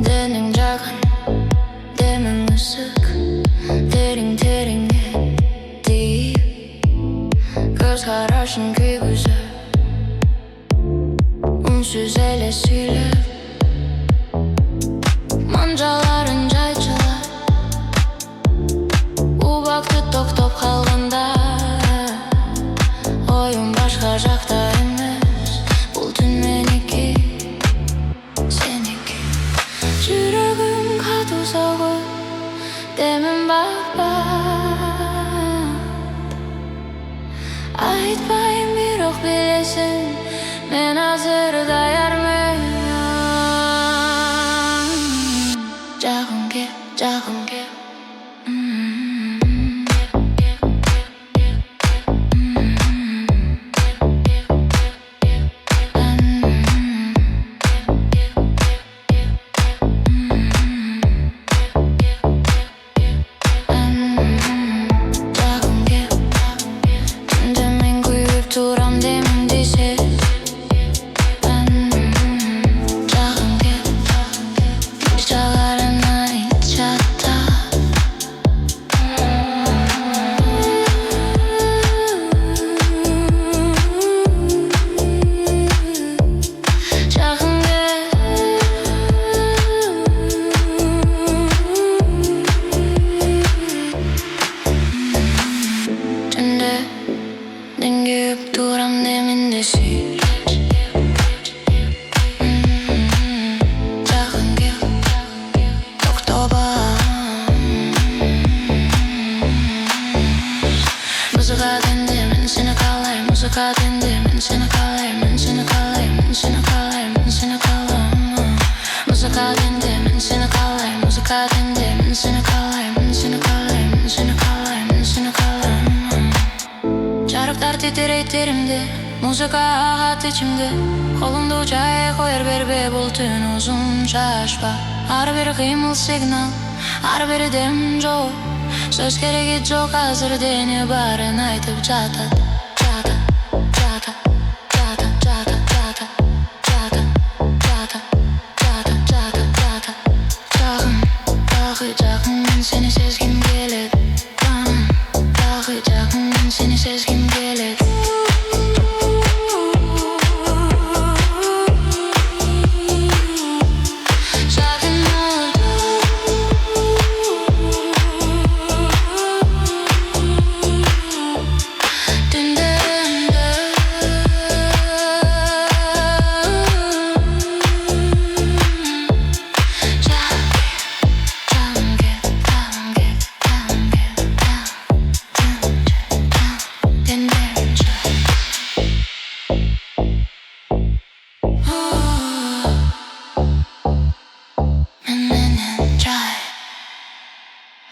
денең жакын, демең ысык, тереңге тийип, көз карашың күйгүзөп, үнсүз эле сүйлөп, манжаларын жайчылап, убакыт токтоп калганда, оюн башка жакта эмес, бул түн меники, сеники. Жүрөгүм катуу согуп, демим бакпайт, айтпайм бирок билесиң, мен азыр даярмын. Жакын кел, жакын кел. Музыка денди, мен сени каалайм, музыка денди, мен сени каалайм, мен сени каалайм, мен сени каалайм, мен сени каалайм. Музыка денди, мен сени каалайм, музыка денди, мен сени каалайм, мен сени каалайм, мен сени каалайм, мен сени каалайм. Жарыктар титирейт теримди, музыка агат ичимди, колуңду жай коер бербе, бул түн узун шашпа. Ар бир кыймыл сигнал, ар бир дем жок, сөз кереги жок, азыр дене баарын айтып жатат.